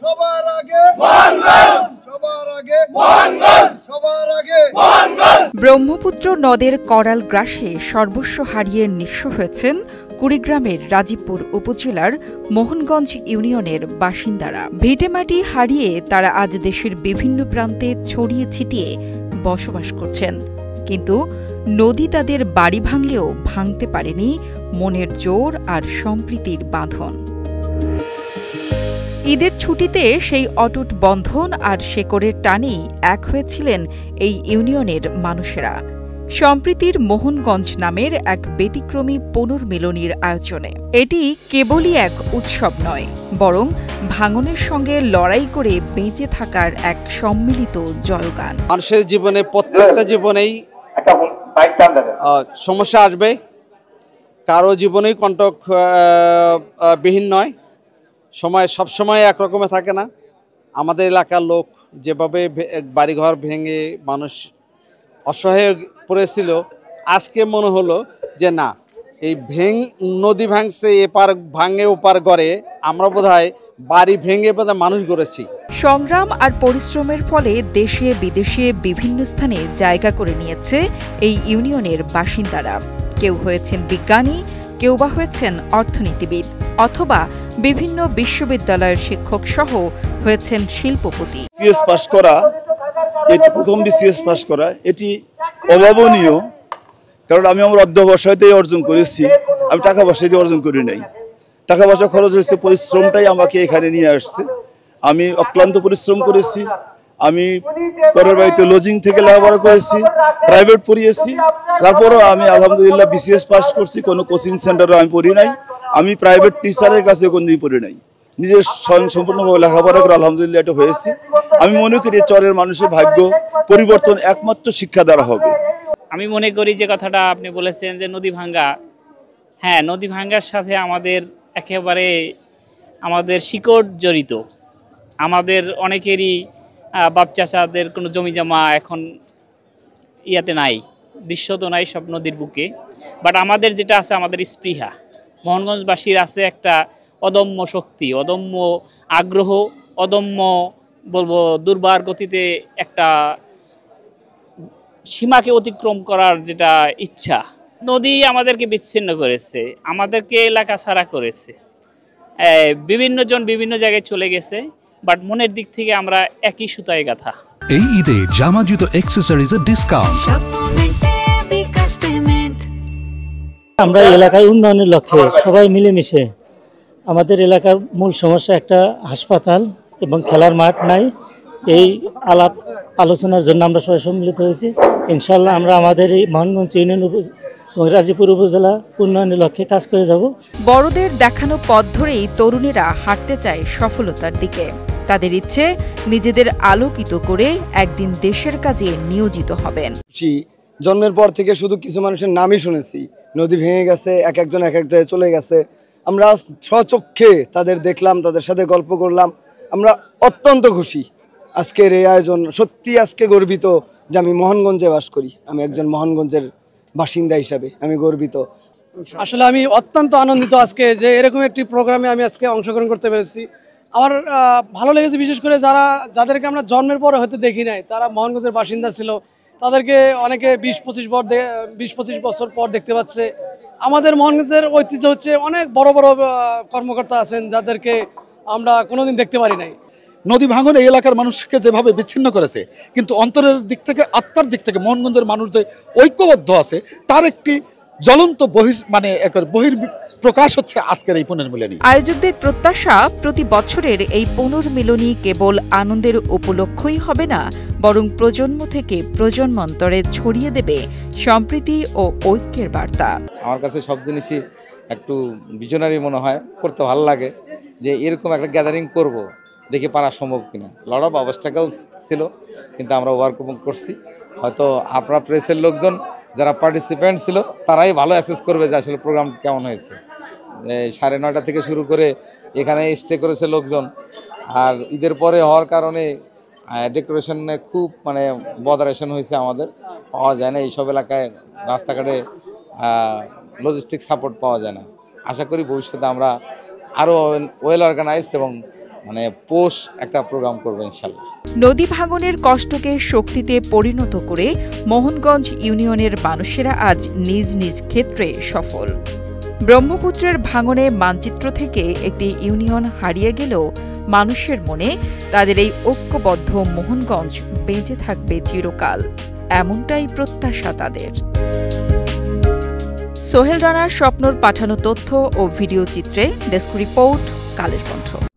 সবার আগে মোহনগঞ্জ, সবার আগে মোহনগঞ্জ, সবার আগে মোহনগঞ্জ। ব্রহ্মপুত্র নদের করাল গ্রাসে সর্বস্ব হারিয়ে নিঃস্ব হয়েছেন কুড়িগ্রামের রাজীবপুর উপজেলার মোহনগঞ্জ ইউনিয়নের বাসিন্দারা। ভিটেমাটি হারিয়ে তারা আজ দেশের বিভিন্ন প্রান্তে ছড়িয়ে ছিটিয়ে বসবাস করছেন, কিন্তু নদী তাদের বাড়ি ভাঙলেও ভাঙতে পারেনি মনের জোর আর সম্প্রীতির বাঁধন। ঈদের ছুটিতে সেই অটুট বন্ধন আর শেকড়ের টানেই এক হয়েছিলেন এই ইউনিয়নের মানুষেরা। সম্প্রীতির মোহনগঞ্জ নামের এক ব্যতিক্রমী পুনর্মিলনীর আয়োজনে এটি কেবলই এক উৎসব নয়, বরং ভাঙনের সঙ্গে লড়াই করে বেঁচে থাকার এক সম্মিলিত জয়গান। মানুষের জীবনে প্রত্যেকটা জীবনেই সমস্যা আসবে, কারো জীবনেই কণ্টক বিহীন নয়। সবসময় একরকমে থাকে না। আমাদের এলাকার লোক যেভাবে বাড়িঘর ভেঙে মানুষ অসহায় পড়েছিল, আজকে মনে হলো যে না, এই নদী ভাঙছে, এপার ভাঙে ওপার গড়ে, আমরা বোধহয় বাড়ি ভেঙে বোধহয় মানুষ গড়েছি। সংগ্রাম আর পরিশ্রমের ফলে দেশে বিদেশে বিভিন্ন স্থানে জায়গা করে নিয়েছে এই ইউনিয়নের বাসিন্দারা। কেউ হয়েছেন বিজ্ঞানী, কেউ বা হয়েছেন অর্থনীতিবিদ, অথবা বিভিন্ন বিশ্ববিদ্যালয়ের শিক্ষক সহ হয়েছেন শিল্পপতি। সিএস পাস করা, এটি প্রথম বিসিএস পাস করা, এটি অভাবনীয়। কারণ আমি আমার অধ্যবসায়তেই অর্জন করেছি, আমি টাকা পয়সা দিয়ে অর্জন করি নাই। টাকা পয়সা খরচ হয়েছে, পরিশ্রমটাই আমাকে এখানে নিয়ে আসছে। আমি অক্লান্ত পরিশ্রম করেছি। আমি পরের বাড়িতে লজিং থেকে লেখাপড়া করেছি, প্রাইভেট পড়িয়েছি। তারপরও আমি আলহামদুলিল্লাহ বিসিএস পাস করছি। কোনো কোচিং সেন্টারে আমি পড়ি নাই, আমি প্রাইভেট টিচারের কাছে কোনোদিন পড়ি নাই। নিজের স্বয়ংসম্পূর্ণভাবে লেখাপড়া করে আলহামদুলিল্লাহ এটা হয়েছি। আমি মনে করি চরের মানুষের ভাগ্য পরিবর্তন একমাত্র শিক্ষা দ্বারা হবে। আমি মনে করি যে কথাটা আপনি বলেছেন যে নদী ভাঙ্গা, হ্যাঁ, নদী ভাঙ্গার সাথে আমাদের একেবারে আমাদের শিকড় জড়িত। আমাদের অনেকেরই বাপ চাচাদের কোনো জমি জমা এখন ইয়াতে নাই, দৃশ্যত নাই, সব নদীর বুকে। বাট আমাদের যেটা আছে, আমাদের স্পৃহা, মোহনগঞ্জবাসীর আছে একটা অদম্য শক্তি, অদম্য আগ্রহ, অদম্য বলবো দুর্বার গতিতে একটা সীমাকে অতিক্রম করার যেটা ইচ্ছা। নদী আমাদেরকে বিচ্ছিন্ন করেছে, আমাদেরকে এলাকা ছাড়া করেছে, বিভিন্ন জন বিভিন্ন জায়গায় চলে গেছে, বাট মনের দিক থেকে আমরা একই সুতায় গাঁথা। এই ঈদে জামা জুতো অ্যাকসেসরিজের ডিসকাউন্ট। আমরা এলাকায় উন্নয়নের লক্ষ্যে সবাই মিলেমিশে, আমাদের এলাকার মূল সমস্যা একটা হাসপাতাল এবং খেলার মাঠ নাই। এই আলাপ আলোচনার জন্য আমরা সবাই সম্মিলিত হয়েছি। ইনশাআল্লাহ আমরা আমাদের এই মোহনগঞ্জ ইউনিয়ন এবং রাজীবপুর উপজেলা উন্নয়নের লক্ষ্যে কাজ করে যাব। বড়দের দেখানো পথ ধরেই তরুণেরা হাঁটতে চায় সফলতার দিকে। তাদের ইচ্ছে নিজেদের আলোকিত করে একদিন দেশের কাজে নিয়োজিত হবেন। জন্মের পর থেকে শুধু কিছু মানুষের নামই শুনেছি, নদী ভেঙে গেছে, এক একজন এক এক জায়গায় চলে গেছে। আমরা স্বচক্ষে তাদের দেখলাম, তাদের সাথে গল্প করলাম। আমরা অত্যন্ত খুশি আজকের এই আয়োজন। সত্যি আজকে গর্বিত যে আমি মোহনগঞ্জে বাস করি, আমি একজন মোহনগঞ্জের বাসিন্দা হিসাবে আমি গর্বিত। আসলে আমি অত্যন্ত আনন্দিত আজকে যে এরকম একটি প্রোগ্রামে আমি আজকে অংশগ্রহণ করতে পেরেছি। আমার ভালো লেগেছে, বিশেষ করে যাদেরকে আমরা জন্মের পরে হয়তো দেখি নাই, তারা মোহনগঞ্জের বাসিন্দা ছিল, তাদেরকে অনেকে ২০-২৫ বছর পর দেখতে পাচ্ছে। আমাদের মোহনগঞ্জের ঐতিহ্য হচ্ছে অনেক বড় বড় কর্মকর্তা আছেন যাদেরকে আমরা কোনোদিন দেখতে পারি নাই। নদী ভাঙন এই এলাকার মানুষকে যেভাবে বিচ্ছিন্ন করেছে, কিন্তু অন্তরের দিক থেকে, আত্মার দিক থেকে মোহনগঞ্জের মানুষ যে ঐক্যবদ্ধ আছে, তার একটি জ্বলন্ত বহির প্রকাশ হচ্ছে আজকের এই পুনর্মিলনী। আয়োজকদের প্রত্যাশা, প্রতি বছরের এই পুনর্মিলনী কেবল আনন্দের উপলক্ষই হবে না, বরং প্রজন্ম থেকে প্রজন্মান্তরে ছড়িয়ে দেবে সম্প্রীতি ও ঐক্যের বার্তা। আমার কাছে সব জিনিসই একটু ভিশনারি মনে হয়, করতে ভালো লাগে যে এরকম একটা গ্যাদারিং করব, দেখে পারা সম্ভব কিনা। লট অফ অবস্টাকলস ছিল, কিন্তু আমরা ওভারকাম করছি। হয়তো আপনারা প্রেসের লোকজন যারা পার্টিসিপেন্ট ছিল তারাই ভালো অ্যাসেস করবে যে আসলে প্রোগ্রাম কেমন হয়েছে। 9:30 থেকে শুরু করে এখানে স্টে করেছে লোকজন। আর ঈদের পরে হওয়ার কারণে ডেকোরেশনে খুব বদারেশন হয়েছে, আমাদের পাওয়া যায় না এইসব এলাকায়, রাস্তাঘাটে লজিস্টিক সাপোর্ট পাওয়া যায় না। আশা করি ভবিষ্যতে আমরা আরও ওয়েল অর্গানাইজড এবং মানে পোষ একটা প্রোগ্রাম করবো ইনশাল্লাহ। নদী ভাঙনের কষ্টকে শক্তিতে পরিণত করে মোহনগঞ্জ ইউনিয়নের মানুষেরা আজ নিজ নিজ ক্ষেত্রে সফল। ব্রহ্মপুত্রের ভাঙনে মানচিত্র থেকে একটি ইউনিয়ন হারিয়ে গেলেও মানুষের মনে তাদের এই ঐক্যবদ্ধ মোহনগঞ্জ বেঁচে থাকবে চিরকাল, এমনটাই প্রত্যাশা তাদের। সোহেল রানার স্বপ্নর পাঠানো তথ্য ও ভিডিও চিত্রে ডেস্ক রিপোর্ট, কালের কণ্ঠ।